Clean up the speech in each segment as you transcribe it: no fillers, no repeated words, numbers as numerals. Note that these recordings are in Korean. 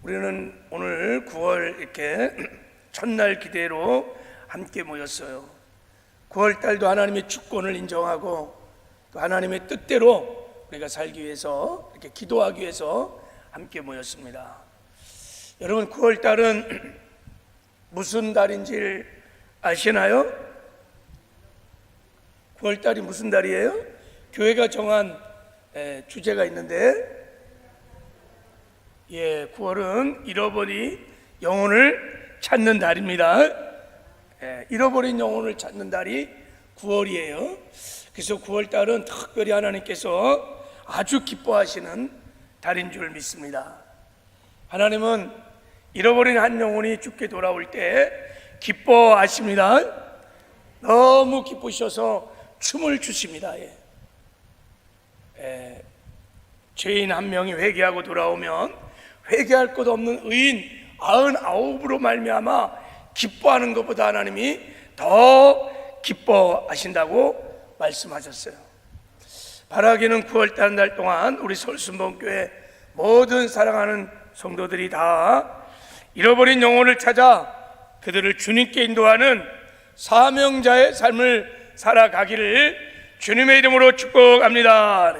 우리는 오늘 9월 이렇게 첫날 기대로 함께 모였어요. 9월 달도 하나님의 주권을 인정하고 또 하나님의 뜻대로 우리가 살기 위해서 이렇게 기도하기 위해서 함께 모였습니다. 여러분, 9월 달은 무슨 달인지 아시나요? 9월 달이 무슨 달이에요? 교회가 정한 주제가 있는데 9월은 잃어버린 영혼을 찾는 달입니다. 잃어버린 영혼을 찾는 달이 9월이에요. 그래서 9월 달은 특별히 하나님께서 아주 기뻐하시는 달인 줄 믿습니다. 하나님은 잃어버린 한 영혼이 주께 돌아올 때 기뻐하십니다. 너무 기쁘셔서 춤을 추십니다. 죄인 한 명이 회개하고 돌아오면 회개할 것 없는 의인 99으로 말미암아 기뻐하는 것보다 하나님이 더 기뻐하신다고 말씀하셨어요. 바라기는 9월 달 날 동안 우리 서울순복음교회 모든 사랑하는 성도들이 다 잃어버린 영혼을 찾아 그들을 주님께 인도하는 사명자의 삶을 살아가기를 주님의 이름으로 축복합니다.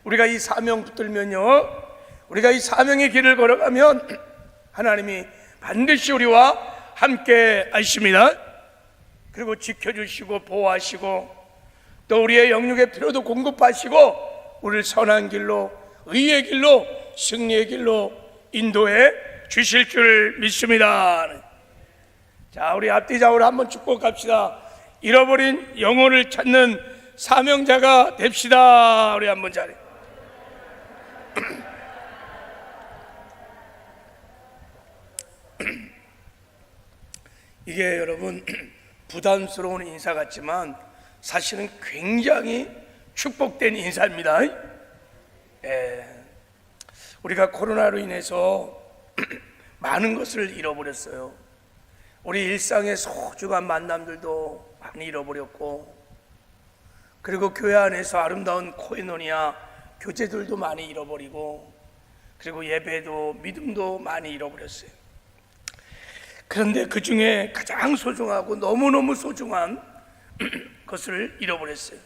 우리가 이 사명 붙들면요, 우리가 이 사명의 길을 걸어가면 하나님이 반드시 우리와 함께 하십니다. 그리고 지켜주시고 보호하시고 또 우리의 영육의 필요도 공급하시고 우리를 선한 길로, 의의 길로, 승리의 길로 인도해 주실 줄 믿습니다. 자, 우리 앞뒤좌우로 한번 축복합시다. 잃어버린 영혼을 찾는 사명자가 됩시다. 우리 한번 잘해. 이게 여러분 부담스러운 인사 같지만 사실은 굉장히 축복된 인사입니다. 우리가 코로나로 인해서 많은 것을 잃어버렸어요. 우리 일상의 소중한 만남들도 많이 잃어버렸고, 그리고 교회 안에서 아름다운 코이노니아 교제들도 많이 잃어버리고, 그리고 예배도 믿음도 많이 잃어버렸어요. 그런데 그 중에 가장 소중하고 너무너무 소중한 것을 잃어버렸어요.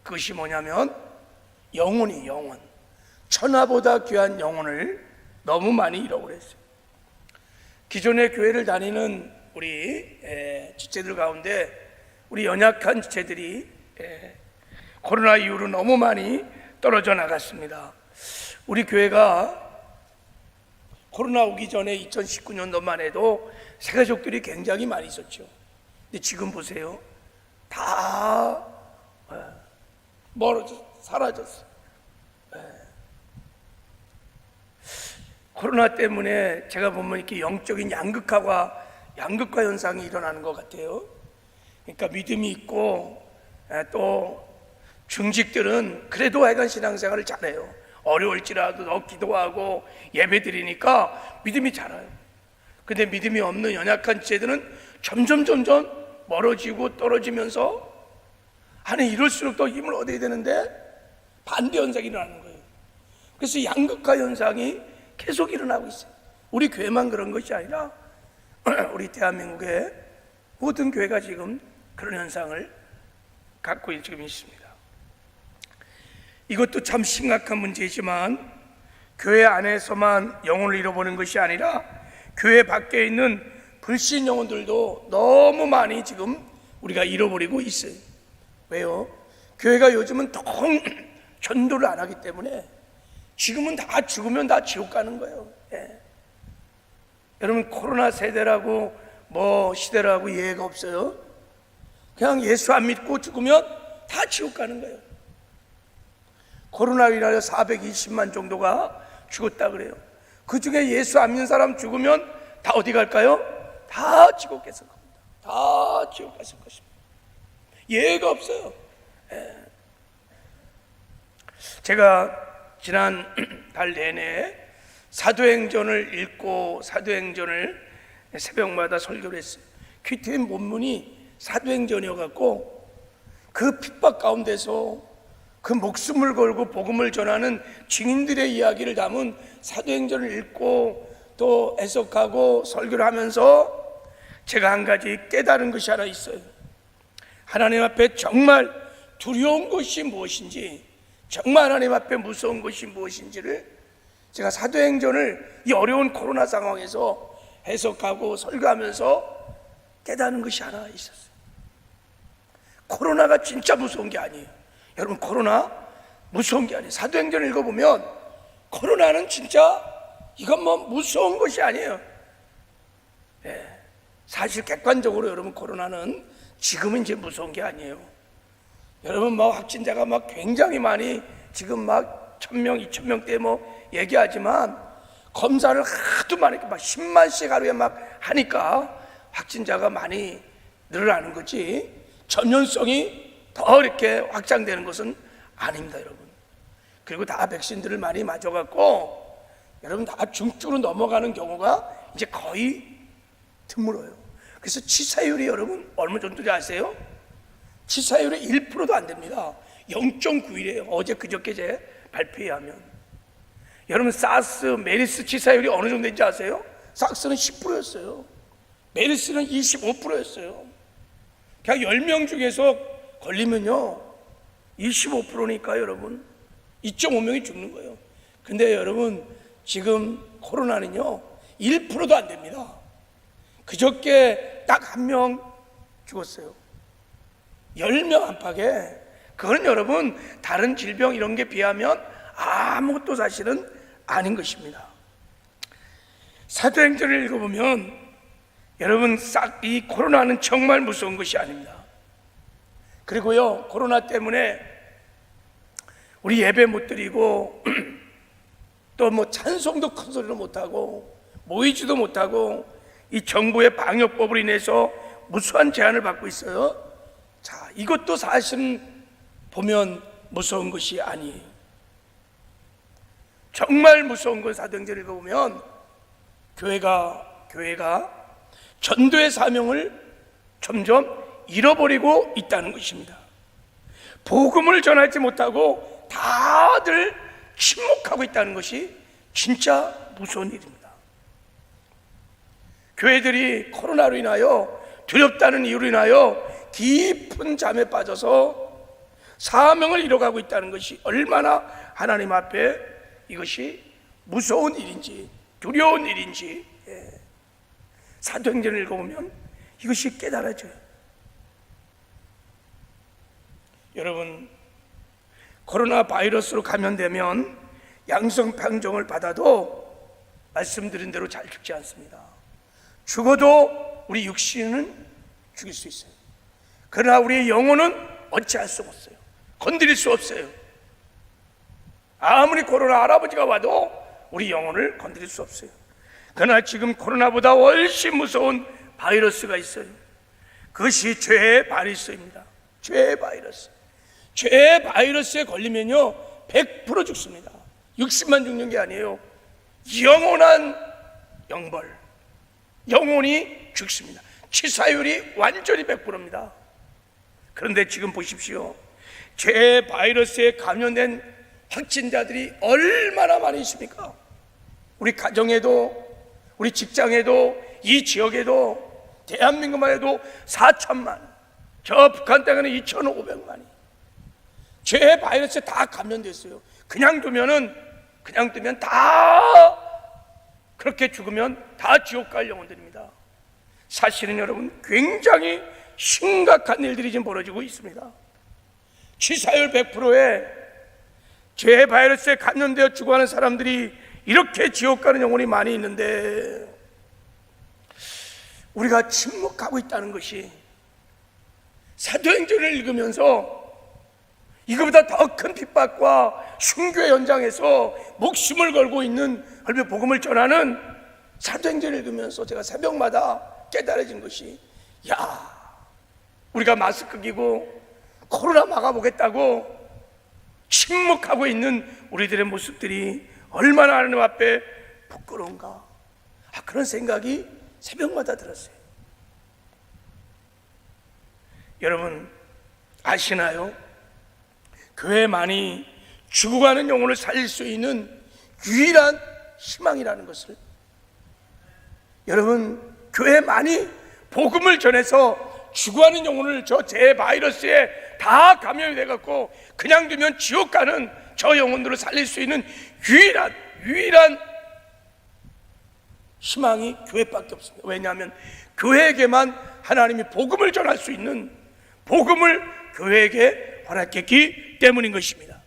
그것이 뭐냐면 영혼, 천하보다 귀한 영혼을 너무 많이 잃어버렸어요. 기존의 교회를 다니는 우리 지체들 가운데 우리 연약한 지체들이 코로나 이후로 너무 많이 떨어져 나갔습니다. 우리 교회가 코로나 오기 전에 2019년도만 해도 새가족들이 굉장히 많이 있었죠. 근데 지금 보세요, 다 멀어져 사라졌어요. 코로나 때문에 제가 보면 이렇게 영적인 양극화 현상이 일어나는 것 같아요. 그러니까 믿음이 있고 또 중직들은 그래도 하여간 신앙생활을 잘해요. 어려울지라도 더 기도하고 예배 드리니까 믿음이 자라요. 근데 믿음이 없는 연약한 지체들은 점점 멀어지고 떨어지면서 아니, 이럴수록 더 힘을 얻어야 되는데 반대 현상이 일어나는 거예요. 그래서 양극화 현상이 계속 일어나고 있어요. 우리 교회만 그런 것이 아니라 우리 대한민국의 모든 교회가 지금 그런 현상을 갖고 지금 있습니다. 이것도 참 심각한 문제이지만 교회 안에서만 영혼을 잃어버리는 것이 아니라 교회 밖에 있는 불신 영혼들도 너무 많이 지금 우리가 잃어버리고 있어요. 왜요? 교회가 요즘은 통 전도를 안 하기 때문에 지금은 다 죽으면 다 지옥 가는 거예요. 여러분, 코로나 세대라고 뭐 시대라고 예외가 없어요. 그냥 예수 안 믿고 죽으면 다 지옥 가는 거예요. 코로나로 인하여 420만 정도가 죽었다 그래요. 그 중에 예수 안 믿는 사람 죽으면 다 어디 갈까요? 다 지옥 갔을 겁니다. 다 지옥 갔을 것입니다. 예외가 없어요. 제가 지난 달 내내 사도행전을 읽고 사도행전을 새벽마다 설교를 했어요. 귀트인 본문이 사도행전이어갖고 그 핍박 가운데서 그 목숨을 걸고 복음을 전하는 증인들의 이야기를 담은 사도행전을 읽고 또 해석하고 설교를 하면서 제가 한 가지 깨달은 것이 하나 있어요. 하나님 앞에 정말 두려운 것이 무엇인지, 정말 하나님 앞에 무서운 것이 무엇인지를 제가 사도행전을 이 어려운 코로나 상황에서 해석하고 설교하면서 깨닫는 것이 하나 있었어요. 코로나가 진짜 무서운 게 아니에요. 여러분, 코로나 무서운 게 아니에요. 사도행전을 읽어보면 코로나는 진짜 이건 뭐 무서운 것이 아니에요. 사실 객관적으로 여러분, 코로나는 지금은 이제 무서운 게 아니에요. 여러분, 뭐 확진자가 막 굉장히 많이 지금 막 1000명, 2000명대 뭐 얘기하지만 검사를 하도 많이 막 10만씩 하루에 막 하니까 확진자가 많이 늘어나는 거지 전염성이 더 이렇게 확장되는 것은 아닙니다, 여러분. 그리고 다 백신들을 많이 맞아갖고 여러분 다 중증으로 넘어가는 경우가 이제 거의 드물어요. 그래서 치사율이 여러분 얼마 정도인지 아세요? 치사율이 1%도 안 됩니다. 0.91이에요. 어제 그저께 제 발표에 하면. 여러분, 사스, 메르스 치사율이 어느 정도인지 아세요? 사스는 10%였어요. 메르스는 25%였어요. 그냥 10명 중에서 걸리면요 25%니까 여러분 2.5명이 죽는 거예요. 근데 여러분, 지금 코로나는요 1%도 안 됩니다. 그저께 딱 1명 죽었어요. 10명 안팎에. 그건 여러분 다른 질병 이런 게 비하면 아무것도 사실은 아닌 것입니다. 사도행전을 읽어보면 여러분 싹 이 코로나는 정말 무서운 것이 아닙니다. 그리고요, 코로나 때문에 우리 예배 못 드리고 또 뭐 찬송도 큰 소리로 못하고 모이지도 못하고 이 정부의 방역법으로 인해서 무수한 제한을 받고 있어요. 자, 이것도 사실은 보면 무서운 것이 아니에요. 정말 무서운 건 사도행전을 읽어보면 교회가 전도의 사명을 점점 잃어버리고 있다는 것입니다. 복음을 전하지 못하고 다들 침묵하고 있다는 것이 진짜 무서운 일입니다. 교회들이 코로나로 인하여 두렵다는 이유로 인하여 깊은 잠에 빠져서 사명을 잃어가고 있다는 것이 얼마나 하나님 앞에 이것이 무서운 일인지 두려운 일인지 사도행전을 읽어보면 이것이 깨달아져요. 여러분, 코로나 바이러스로 감염되면 양성판정을 받아도 말씀드린 대로 잘 죽지 않습니다. 죽어도 우리 육신은 죽일 수 있어요. 그러나 우리의 영혼은 어찌할 수 없어요. 건드릴 수 없어요. 아무리 코로나 할아버지가 와도 우리 영혼을 건드릴 수 없어요. 그러나 지금 코로나보다 훨씬 무서운 바이러스가 있어요. 그것이 죄의 바이러스입니다. 죄의 바이러스. 죄의 바이러스에 걸리면요 100% 죽습니다. 60만 죽는 게 아니에요. 영원한 영벌, 영혼이 죽습니다. 치사율이 완전히 100%입니다. 그런데 지금 보십시오. 죄의 바이러스에 감염된 확진자들이 얼마나 많이 있습니까? 우리 가정에도, 우리 직장에도, 이 지역에도, 대한민국만 해도 4천만, 저 북한 땅에는 2,500만이 죄의 바이러스에 다 감염됐어요. 그냥 두면 다 그렇게 죽으면 다 지옥 갈 영혼들입니다. 사실은 여러분 굉장히 심각한 일들이 지금 벌어지고 있습니다. 치사율 100%에 죄의 바이러스에 감염되어 죽어가는 사람들이 이렇게 지옥 가는 영혼이 많이 있는데 우리가 침묵하고 있다는 것이 사도행전을 읽으면서 이거보다 더 큰 핍박과 순교의 현장에서 목숨을 걸고 있는 얼마 복음을 전하는 사도행전을 읽으면서 제가 새벽마다 깨달아진 것이, 야, 우리가 마스크 끼고 코로나 막아보겠다고 침묵하고 있는 우리들의 모습들이 얼마나 하나님 앞에 부끄러운가, 그런 생각이 새벽마다 들었어요. 여러분 아시나요? 교회만이 죽어가는 영혼을 살릴 수 있는 유일한 희망이라는 것을, 여러분, 교회만이 복음을 전해서 죽어가는 영혼을 저 재바이러스에 다 감염이 돼갖고 그냥 두면 지옥 가는 저 영혼들을 살릴 수 있는 유일한 희망이 교회밖에 없습니다. 왜냐하면 교회에게만 하나님이 복음을 전할 수 있는, 복음을 교회에게 허락했기 때문인 것입니다.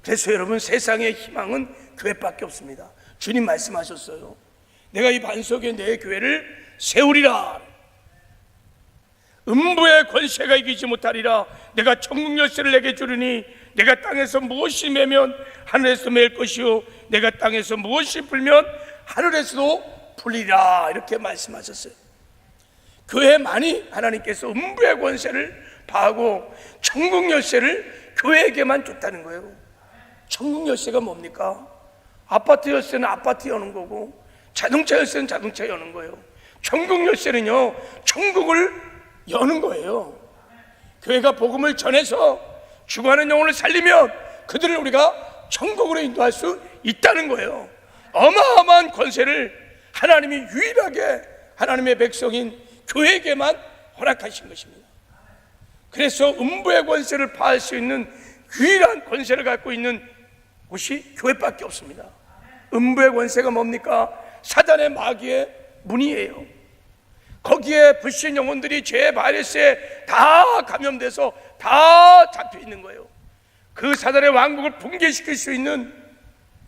그래서 여러분, 세상의 희망은 교회밖에 없습니다. 주님 말씀하셨어요. 내가 이 반석에 내 교회를 세우리라. 음부의 권세가 이기지 못하리라. 내가 천국 열쇠를 내게 주리니 내가 땅에서 무엇이 매면 하늘에서 맬 것이요 내가 땅에서 무엇이 풀면 하늘에서도 풀리라. 이렇게 말씀하셨어요. 교회만이 하나님께서 음부의 권세를 파하고 천국 열쇠를 교회에게만 줬다는 거예요. 천국 열쇠가 뭡니까? 아파트 열쇠는 아파트 여는 거고, 자동차 열쇠는 자동차 여는 거예요. 천국 열쇠는요, 천국을 여는 거예요. 교회가 복음을 전해서 죽어가는 영혼을 살리면 그들을 우리가 천국으로 인도할 수 있다는 거예요. 어마어마한 권세를 하나님이 유일하게 하나님의 백성인 교회에게만 허락하신 것입니다. 그래서 음부의 권세를 파할 수 있는 유일한 권세를 갖고 있는 곳이 교회밖에 없습니다. 음부의 권세가 뭡니까? 사단의 마귀의 문이에요. 거기에 불신 영혼들이 죄 바이러스에 다 감염돼서 다 잡혀 있는 거예요. 그 사단의 왕국을 붕괴시킬 수 있는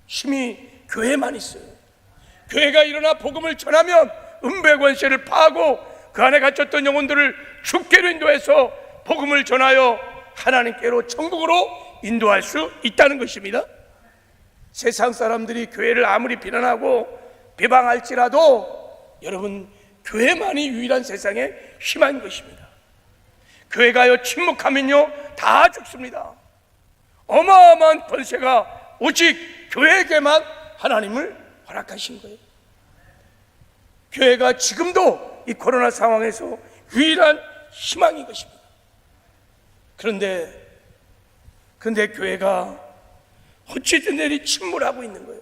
힘이 교회만 있어요. 교회가 일어나 복음을 전하면 음부의 권세를 파하고 그 안에 갇혔던 영혼들을 주께로 인도해서 복음을 전하여 하나님께로 천국으로 인도할 수 있다는 것입니다. 세상 사람들이 교회를 아무리 비난하고 비방할지라도 여러분, 교회만이 유일한 세상의 희망인 것입니다. 교회가요 침묵하면요 다 죽습니다. 어마어마한 권세가 오직 교회에게만 하나님을 허락하신 거예요. 교회가 지금도 이 코로나 상황에서 유일한 희망인 것입니다. 그런데 교회가 어찌든 내리 침몰하고 있는 거예요.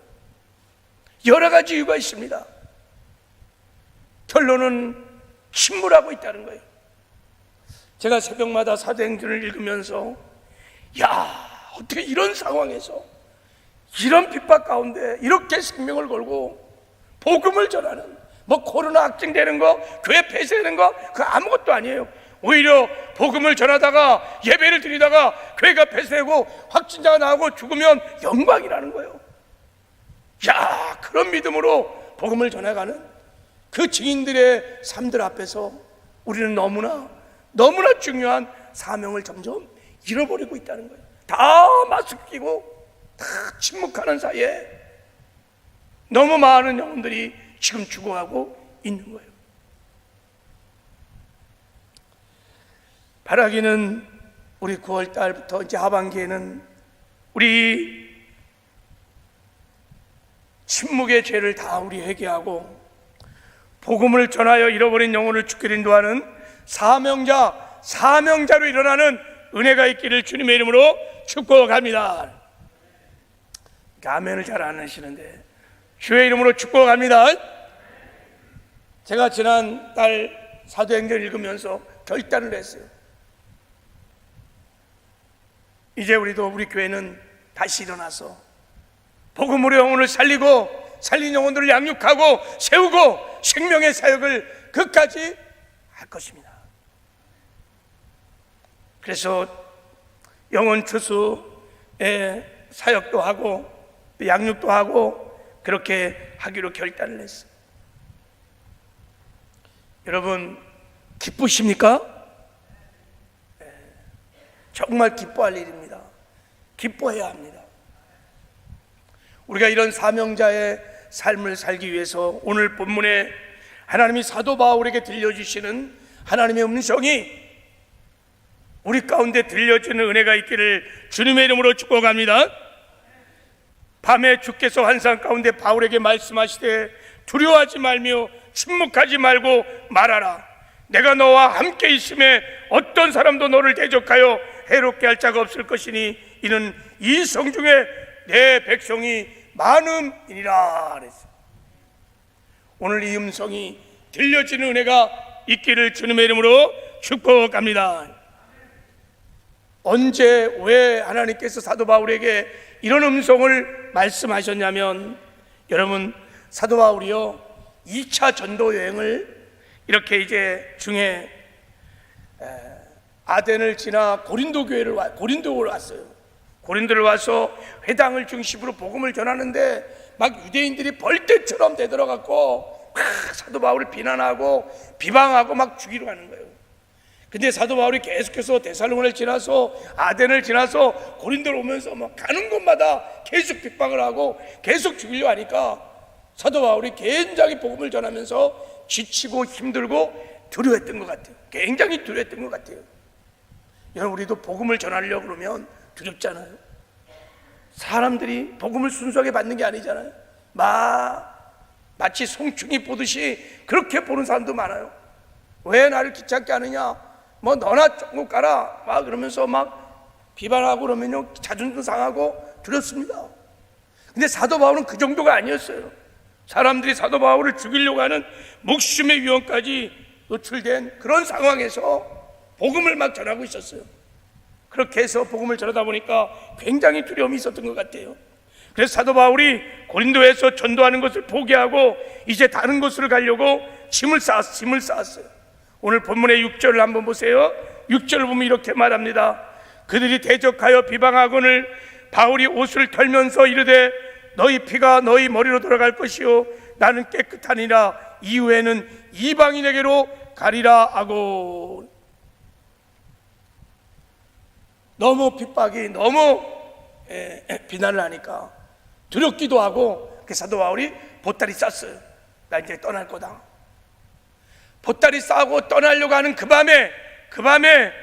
여러 가지 이유가 있습니다. 결론은 침몰하고 있다는 거예요. 제가 새벽마다 사도행전을 읽으면서 어떻게 이런 상황에서 이런 핍박 가운데 이렇게 생명을 걸고 복음을 전하는, 코로나 확진되는 거, 교회 폐쇄되는 거, 그 아무것도 아니에요. 오히려 복음을 전하다가 예배를 드리다가 교회가 폐쇄되고 확진자가 나오고 죽으면 영광이라는 거예요. 그런 믿음으로 복음을 전해가는 그 증인들의 삶들 앞에서 우리는 너무나 중요한 사명을 점점 잃어버리고 있다는 거예요. 다 마스크 끼고 다 침묵하는 사이에 너무 많은 영혼들이 지금 죽어가고 있는 거예요. 바라기는 우리 9월 달부터 이제 하반기에는 우리 침묵의 죄를 다 우리 회개하고 복음을 전하여 잃어버린 영혼을 주께로 인도하는 사명자로 일어나는 은혜가 있기를 주님의 이름으로 축복합니다. 아멘을 잘 안 하시는데 주의 이름으로 축복합니다. 제가 지난 달 사도행전 읽으면서 결단을 했어요. 이제 우리 교회는 다시 일어나서 복음으로 영혼을 살리고 살린 영혼들을 양육하고 세우고 생명의 사역을 끝까지 할 것입니다. 그래서 영혼 추수의 사역도 하고 양육도 하고 그렇게 하기로 결단을 했어요. 여러분, 기쁘십니까? 정말 기뻐할 일입니다. 기뻐해야 합니다. 우리가 이런 사명자의 삶을 살기 위해서 오늘 본문에 하나님이 사도 바울에게 들려주시는 하나님의 음성이 우리 가운데 들려주는 은혜가 있기를 주님의 이름으로 축복합니다. 밤에 주께서 환상 가운데 바울에게 말씀하시되 두려워하지 말며 침묵하지 말고 말하라. 내가 너와 함께 있음에 어떤 사람도 너를 대적하여 해롭게 할 자가 없을 것이니 이는 이 성 중에 내 백성이 많음이니라 그랬어요. 오늘 이 음성이 들려지는 은혜가 있기를 주님의 이름으로 축복합니다. 언제 왜 하나님께서 사도 바울에게 이런 음성을 말씀하셨냐면, 여러분, 사도 바울이요 2차 전도 여행을 이렇게 이제 중에 아덴을 지나 고린도를 왔어요. 고린도를 와서 회당을 중심으로 복음을 전하는데 막 유대인들이 벌떼처럼 되들어갖고 막 사도 바울을 비난하고 비방하고 막 죽이러 가는 거예요. 근데 사도 바울이 계속해서 데살로니가를 지나서 아덴을 지나서 고린도로 오면서 막 가는 곳마다 계속 핍박을 하고 계속 죽이려 하니까 사도 바울이 굉장히 복음을 전하면서 지치고 힘들고 두려웠던 것 같아요. 굉장히 두려웠던 것 같아요. 여러분, 우리도 복음을 전하려고 그러면 두렵잖아요. 사람들이 복음을 순수하게 받는 게 아니잖아요. 마치 송충이 보듯이 그렇게 보는 사람도 많아요. 왜 나를 귀찮게 하느냐, 뭐 너나 조금 가라 막 그러면서 막 비판하고 그러면요 자존심 상하고 두렵습니다. 근데 사도 바울은 그 정도가 아니었어요. 사람들이 사도 바울을 죽이려고 하는 목숨의 위험까지 노출된 그런 상황에서 복음을 막 전하고 있었어요. 그렇게 해서 복음을 전하다 보니까 굉장히 두려움이 있었던 것 같아요. 그래서 사도 바울이 고린도에서 전도하는 것을 포기하고 이제 다른 곳으로 가려고 짐을 쌓았어요. 오늘 본문의 6절을 한번 보세요. 6절을 보면 이렇게 말합니다. 그들이 대적하여 비방하거늘 바울이 옷을 털면서 이르되 너희 피가 너희 머리로 돌아갈 것이요 나는 깨끗하니라 이후에는 이방인에게로 가리라 하고. 너무 핍박이 너무 비난을 하니까 두렵기도 하고 그 사도 바울이 보따리 쌌어요. 나 이제 떠날 거다. 보따리 싸고 떠나려고 하는 그 밤에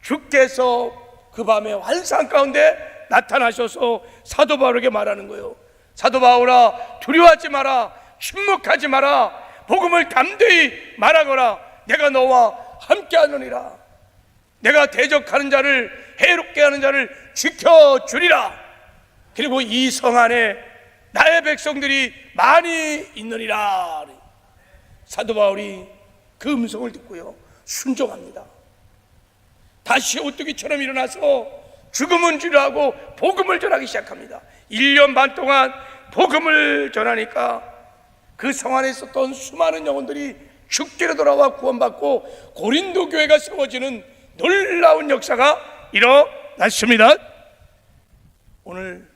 주께서 그 밤에 환상 가운데 나타나셔서 사도 바울에게 말하는 거예요. 사도 바울아, 두려워하지 마라, 침묵하지 마라, 복음을 담대히 말하거라. 내가 너와 함께하느니라. 내가 대적하는 자를, 해롭게 하는 자를 지켜주리라. 그리고 이 성 안에 나의 백성들이 많이 있느니라. 사도 바울이 그 음성을 듣고요 순종합니다. 다시 오뚜기처럼 일어나서 죽음은 주라고 복음을 전하기 시작합니다. 1년 반 동안 복음을 전하니까 그 성 안에 있었던 수많은 영혼들이 죽기로 돌아와 구원받고 고린도 교회가 세워지는 놀라운 역사가 일어났습니다. 오늘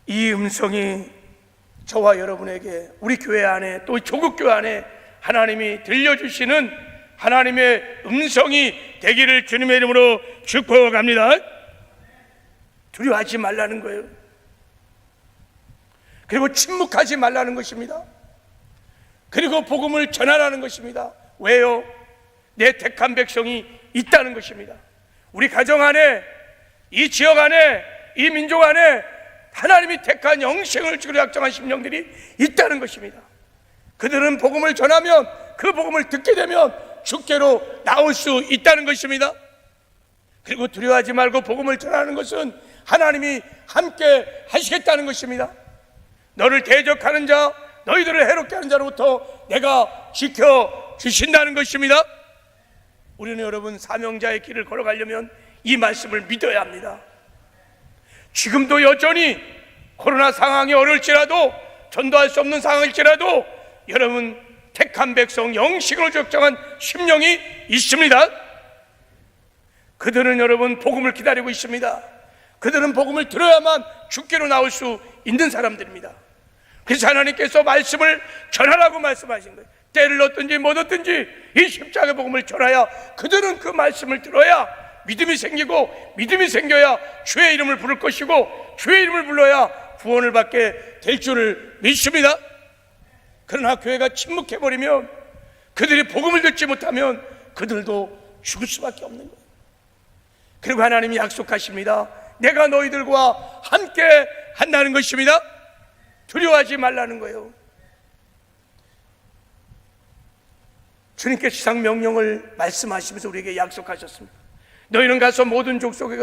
이 음성이 저와 여러분에게 우리 교회 안에 또 조국교회 안에 하나님이 들려주시는 하나님의 음성이 되기를 주님의 이름으로 축복합니다. 두려워하지 말라는 거예요. 그리고 침묵하지 말라는 것입니다. 그리고 복음을 전하라는 것입니다. 왜요? 내 택한 백성이 있다는 것입니다. 우리 가정 안에, 이 지역 안에, 이 민족 안에 하나님이 택한 영생을 주기로 약정한 심령들이 있다는 것입니다. 그들은 복음을 전하면, 그 복음을 듣게 되면 주께로 나올 수 있다는 것입니다. 그리고 두려워하지 말고 복음을 전하는 것은 하나님이 함께 하시겠다는 것입니다. 너를 대적하는 자, 너희들을 해롭게 하는 자로부터 내가 지켜주신다는 것입니다. 우리는 여러분 사명자의 길을 걸어가려면 이 말씀을 믿어야 합니다. 지금도 여전히 코로나 상황이 어려울지라도, 전도할 수 없는 상황일지라도 여러분 택한 백성, 영식으로 적정한 심령이 있습니다. 그들은 여러분 복음을 기다리고 있습니다. 그들은 복음을 들어야만 주께로 나올 수 있는 사람들입니다. 그래서 하나님께서 말씀을 전하라고 말씀하신 거예요. 때를 얻든지 못 얻든지 이 십자가 복음을 전하야, 그들은 그 말씀을 들어야 믿음이 생기고, 믿음이 생겨야 주의 이름을 부를 것이고, 주의 이름을 불러야 구원을 받게 될 줄을 믿습니다. 그러나 교회가 침묵해버리면, 그들이 복음을 듣지 못하면 그들도 죽을 수밖에 없는 거예요. 그리고 하나님이 약속하십니다. 내가 너희들과 함께 한다는 것입니다. 두려워하지 말라는 거예요. 주님께서 지상 명령을 말씀하시면서 우리에게 약속하셨습니다. 너희는 가서 모든 족속에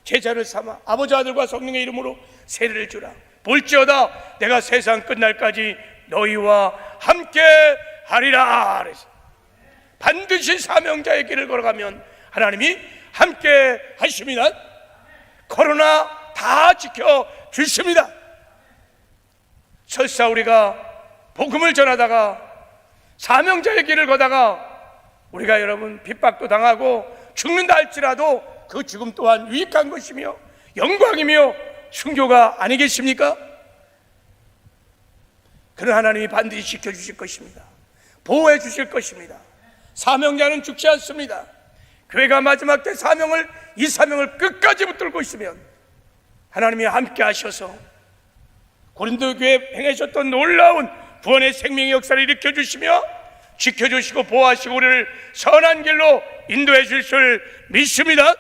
제자를 삼아 아버지 아들과 성령의 이름으로 세례를 주라. 볼지어다 내가 세상 끝날까지 너희와 함께 하리라. 그래서 반드시 사명자의 길을 걸어가면 하나님이 함께 하십니다. 코로나 다 지켜주십니다. 설사 우리가 복음을 전하다가 사명자의 길을 걷다가 우리가 여러분 핍박도 당하고 죽는다 할지라도 그 죽음 또한 유익한 것이며 영광이며 순교가 아니겠습니까? 그런 하나님이 반드시 지켜주실 것입니다. 보호해 주실 것입니다. 사명자는 죽지 않습니다. 교회가 마지막 때 이 사명을 끝까지 붙들고 있으면 하나님이 함께 하셔서 고린도 교회에 행하셨던 놀라운 구원의 생명의 역사를 일으켜주시며 지켜주시고 보호하시고 우리를 선한 길로 인도해 주실 줄 믿습니다.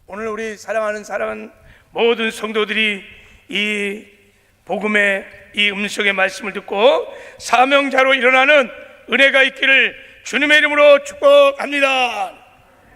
오늘 우리 사랑하는 모든 성도들이 이 복음의 이 음성의 말씀을 듣고 사명자로 일어나는 은혜가 있기를 주님의 이름으로 축복합니다.